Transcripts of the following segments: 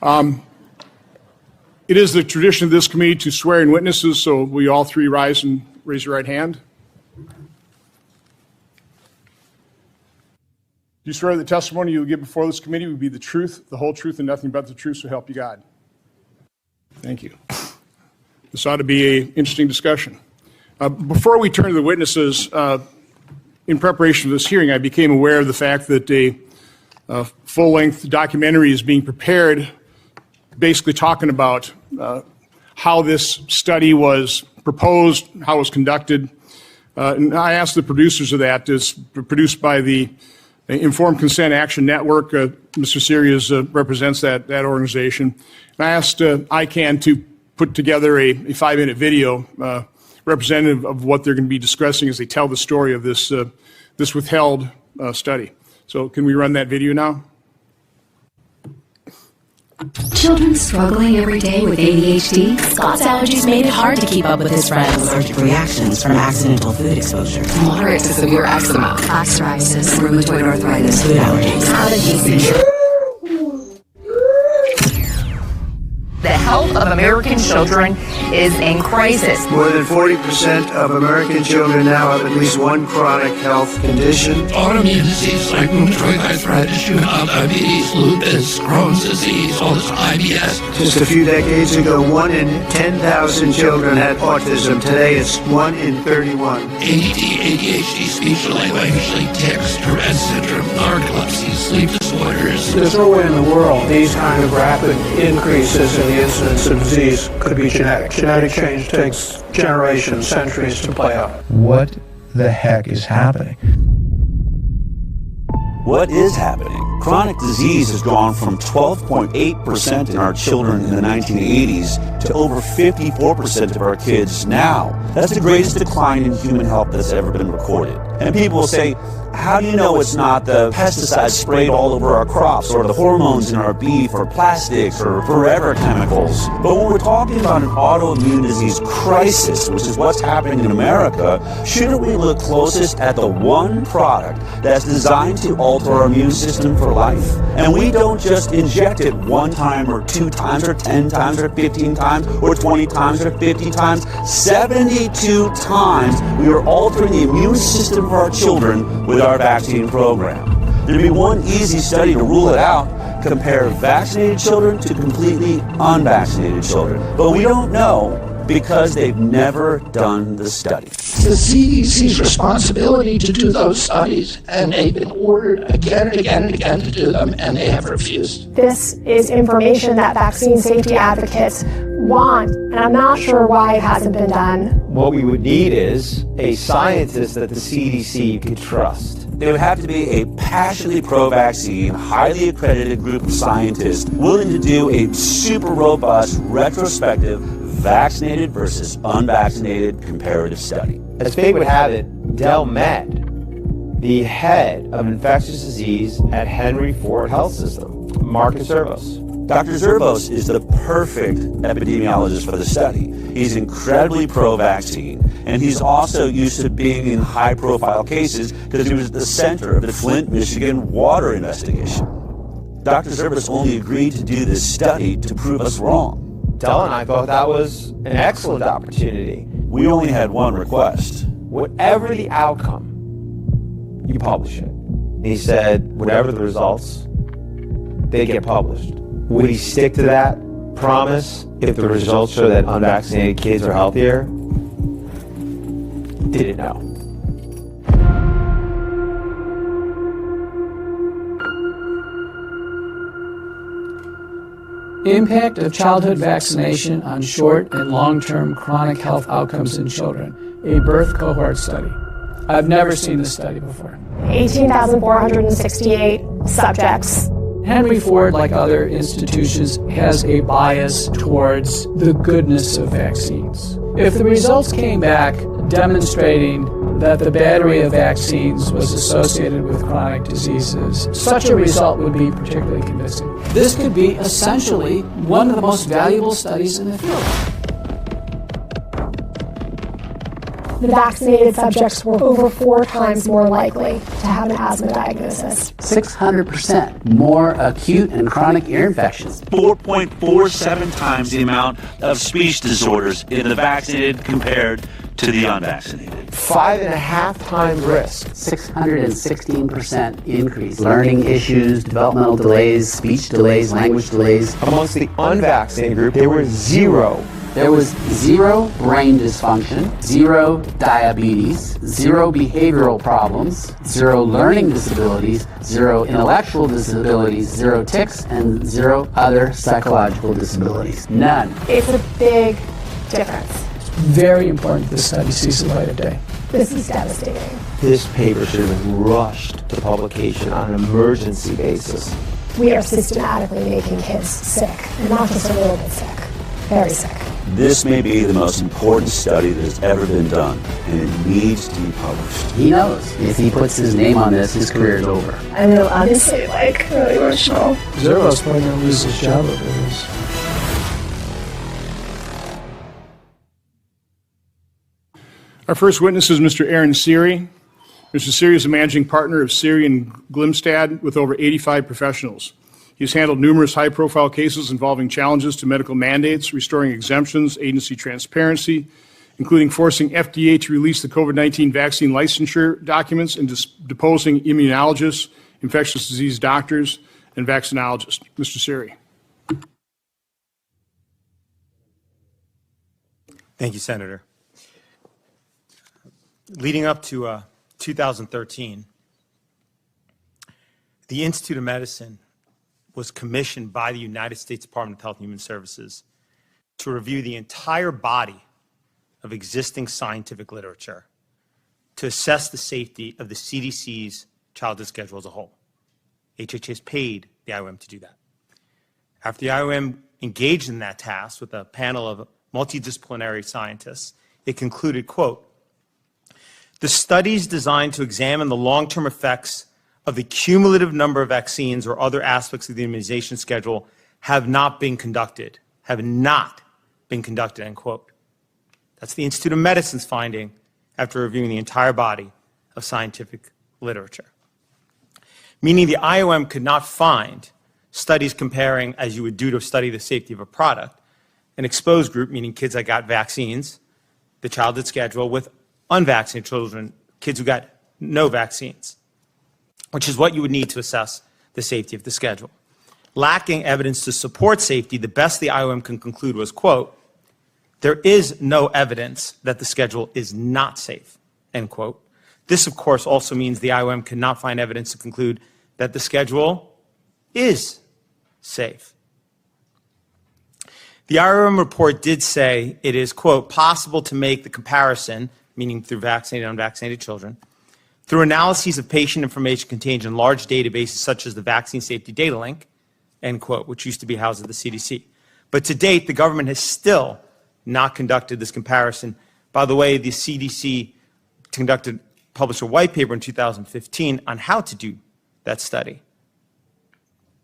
It is the tradition of this committee to swear in witnesses, so will you all three rise and raise your right hand? Do you swear that the testimony you will give before this committee will be the truth, the whole truth, and nothing but the truth, so help you God? Thank you. This ought to be an interesting discussion. Before we turn to the witnesses, in preparation for this hearing, I became aware of the fact that a full-length documentary is being prepared, basically talking about how this study was proposed, how it was conducted. And I asked the producers of that. It's produced by the Informed Consent Action Network. Mr. Siri represents that organization. And I asked ICANN to put together a 5-minute video representative of what they're going to be discussing as they tell the story of this withheld study. So can we run that video now? Children struggling every day with ADHD? Scott's allergies made it hard to keep up with his friends. Allergic reactions from accidental food exposure. Moderate to severe eczema. Plaque psoriasis. Rheumatoid arthritis. Food allergies. Allergies. The health of American children is in crisis. More than 40% of American children now have at least one chronic health condition. Autoimmune disease like rheumatoid arthritis, juvenile diabetes, lupus, Crohn's disease, all this IBS. Just a few decades ago, 1 in 10,000 children had autism. Today, it's 1 in 31. ADD, ADHD, speech and language, like tics, Tourette syndrome, narcolepsy, sleep disorders. There's no way in the world these kind of rapid increases in the incidence of disease could be genetic. Genetic change takes generations, centuries to play out. What the heck is happening? What is happening? Chronic disease has gone from 12.8% in our children in the 1980s to over 54% of our kids now. That's the greatest decline in human health that's ever been recorded. And people will say, how do you know it's not the pesticides sprayed all over our crops, or the hormones in our beef, or plastics, or forever chemicals? But when we're talking about an autoimmune disease crisis, which is what's happening in America, shouldn't we look closest at the one product that's designed to alter our immune system for life? And we don't just inject it 1 time, or 2 times, or 10 times, or 15 times, or 20 times, or 50 times. 72 times we are altering the immune system for our children with our vaccine program. There'd be one easy study to rule it out: compare vaccinated children to completely unvaccinated children. But we don't know because they've never done the study. The CDC's responsibility to do those studies, and they've been ordered again and again and again to do them, and they have refused. This is information that vaccine safety advocates want, and I'm not sure why it hasn't been done. What we would need is a scientist that the CDC could trust. There would have to be a passionately pro-vaccine, highly accredited group of scientists willing to do a super robust, retrospective, vaccinated versus unvaccinated comparative study. As fate would have it, Del Med, the head of infectious disease at Henry Ford Health System, Marcus Zervos. Dr. Zervos is the perfect epidemiologist for the study. He's incredibly pro-vaccine, and he's also used to being in high-profile cases because he was at the center of the Flint, Michigan water investigation. Dr. Zervos only agreed to do this study to prove us wrong. Del and I thought that was an excellent opportunity. We only had one request. Whatever the outcome, you publish it. And he said, whatever the results, they get published. Would he stick to that promise if the results show that unvaccinated kids are healthier? Didn't know. Impact of childhood vaccination on short and long-term chronic health outcomes in children, a birth cohort study. I've never seen this study before. 18,468 subjects. Henry Ford, like other institutions, has a bias towards the goodness of vaccines. If the results came back demonstrating that the battery of vaccines was associated with chronic diseases, such a result would be particularly convincing. This could be essentially one of the most valuable studies in the field. the vaccinated subjects were over 4 times more likely to have an asthma diagnosis. 600% more acute and chronic ear infections. 4.47 times the amount of speech disorders in the vaccinated compared to the unvaccinated. 5.5 times risk. 616% increase. Learning issues, developmental delays, speech delays, language delays. Amongst the unvaccinated group, there were 0. There was 0 brain dysfunction, 0 diabetes, 0 behavioral problems, 0 learning disabilities, 0 intellectual disabilities, 0 tics, and 0 other psychological disabilities. None. It's a big difference. Very important this study sees the light of day. This is devastating. This paper should have been rushed to publication on an emergency basis. We are systematically making kids sick, and not just a little bit sick, very sick. This may be the most important study that has ever been done, and it needs to be published. He knows if he puts his name on this, his career is over. I know, honestly, really emotional. Zero's probably going to lose his job over this. Our first witness is Mr. Aaron Siri. Mr. Siri is a managing partner of Siri and Glimstad with over 85 professionals. He's handled numerous high-profile cases involving challenges to medical mandates, restoring exemptions, agency transparency, including forcing FDA to release the COVID-19 vaccine licensure documents and deposing immunologists, infectious disease doctors, and vaccinologists. Mr. Siri. Thank you, Senator. Leading up to 2013, the Institute of Medicine was commissioned by the United States Department of Health and Human Services to review the entire body of existing scientific literature to assess the safety of the CDC's childhood schedule as a whole. HHS paid the IOM to do that. After the IOM engaged in that task with a panel of multidisciplinary scientists, it concluded, quote, "The studies designed to examine the long-term effects of the cumulative number of vaccines or other aspects of the immunization schedule have not been conducted, end quote. That's the Institute of Medicine's finding after reviewing the entire body of scientific literature. Meaning the IOM could not find studies comparing, as you would do to study the safety of a product, an exposed group, meaning kids that got vaccines, the childhood schedule, with unvaccinated children, kids who got no vaccines, which is what you would need to assess the safety of the schedule. Lacking evidence to support safety, the best the IOM can conclude was, quote, "There is no evidence that the schedule is not safe," end quote. This, of course, also means the IOM cannot find evidence to conclude that the schedule is safe. The IOM report did say it is, quote, "possible to make the comparison," meaning through vaccinated and unvaccinated children, "through analyses of patient information contained in large databases such as the Vaccine Safety Data Link," end quote, which used to be housed at the CDC. But to date, the government has still not conducted this comparison. By the way, the CDC published a white paper in 2015 on how to do that study.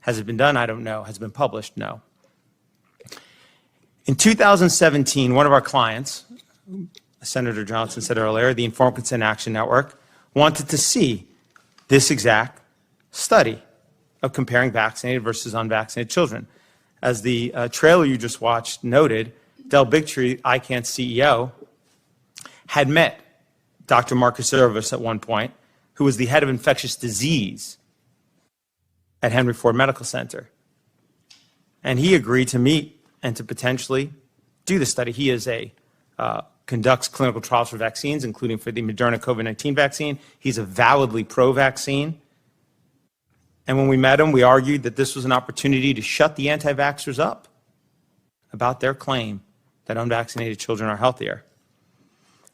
Has it been done? I don't know. Has it been published? No. In 2017, one of our clients, Senator Johnson said earlier, the Informed Consent Action Network, wanted to see this exact study of comparing vaccinated versus unvaccinated children. As the trailer you just watched noted, Del Bigtree, ICANN's CEO, had met Dr. Marcus Service at one point, who was the head of infectious disease at Henry Ford Medical Center. And he agreed to meet and to potentially do the study. He is conducts clinical trials for vaccines, including for the Moderna COVID-19 vaccine. He's avowedly pro-vaccine. And when we met him, we argued that this was an opportunity to shut the anti-vaxxers up about their claim that unvaccinated children are healthier.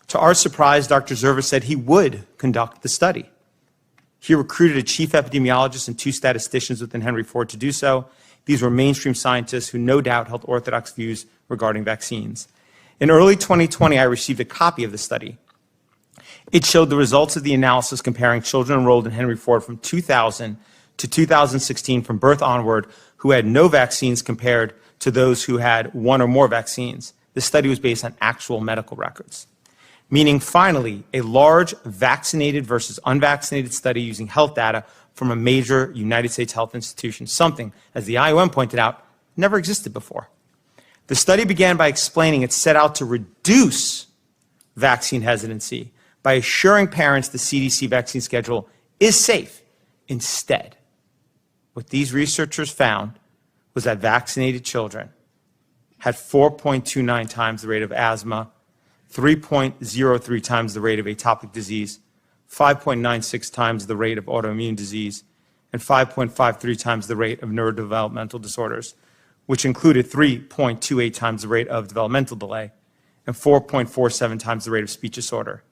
To our surprise, Dr. Zerva said he would conduct the study. He recruited a chief epidemiologist and 2 statisticians within Henry Ford to do so. These were mainstream scientists who no doubt held orthodox views regarding vaccines. In early 2020, I received a copy of the study. It showed the results of the analysis comparing children enrolled in Henry Ford from 2000 to 2016 from birth onward who had no vaccines compared to those who had 1 or more vaccines. This study was based on actual medical records. meaning finally a large vaccinated versus unvaccinated study using health data from a major United States health institution, something, as the IOM pointed out, never existed before. The study began by explaining it set out to reduce vaccine hesitancy by assuring parents the CDC vaccine schedule is safe. Instead, what these researchers found was that vaccinated children had 4.29 times the rate of asthma, 3.03 times the rate of atopic disease, 5.96 times the rate of autoimmune disease, and 5.53 times the rate of neurodevelopmental disorders, which included 3.28 times the rate of developmental delay and 4.47 times the rate of speech disorder.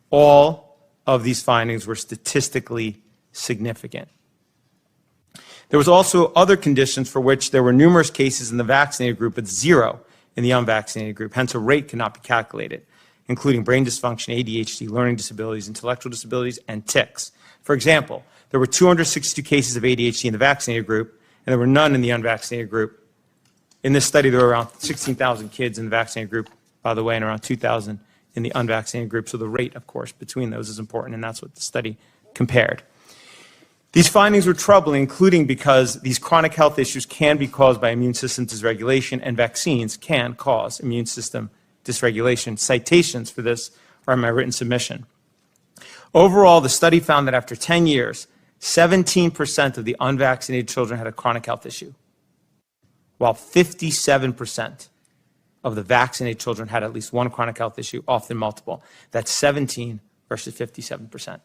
All of these findings were statistically significant. There was also other conditions for which there were numerous cases in the vaccinated group, but zero in the unvaccinated group. Hence, a rate cannot be calculated, including brain dysfunction, ADHD, learning disabilities, intellectual disabilities, and tics. For example, there were 262 cases of ADHD in the vaccinated group, and there were none in the unvaccinated group. In this study, there were around 16,000 kids in the vaccinated group, by the way, and around 2,000 in the unvaccinated group. So the rate, of course, between those is important, and that's what the study compared. These findings were troubling, including because these chronic health issues can be caused by immune system dysregulation, and vaccines can cause immune system dysregulation. Citations for this are in my written submission. Overall, the study found that after 10 years, 17% of the unvaccinated children had a chronic health issue, while 57% of the vaccinated children had at least one chronic health issue, often multiple. That's 17 versus 57%.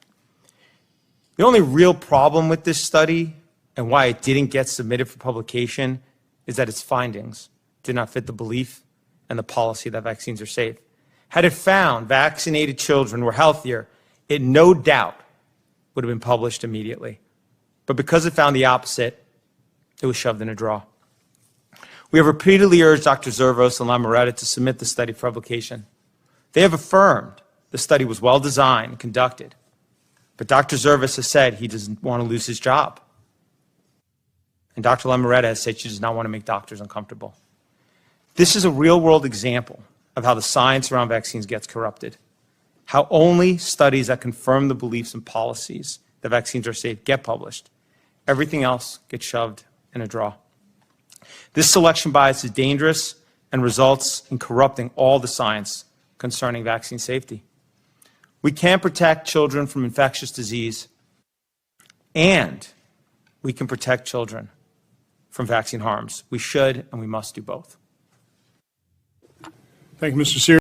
The only real problem with this study and why it didn't get submitted for publication is that its findings did not fit the belief and the policy that vaccines are safe. Had it found vaccinated children were healthier, it no doubt would have been published immediately. But because it found the opposite, it was shoved in a drawer. We have repeatedly urged Dr. Zervos and Lamoretta to submit the study for publication. They have affirmed the study was well designed and conducted. But Dr. Zervos has said he doesn't want to lose his job. And Dr. Lamoretta has said she does not want to make doctors uncomfortable. This is a real-world example of how the science around vaccines gets corrupted, how only studies that confirm the beliefs and policies that vaccines are safe get published. Everything else gets shoved in a drawer. This selection bias is dangerous and results in corrupting all the science concerning vaccine safety. We can protect children from infectious disease, and we can protect children from vaccine harms. We should and we must do both. Thank you, Mr. Siri.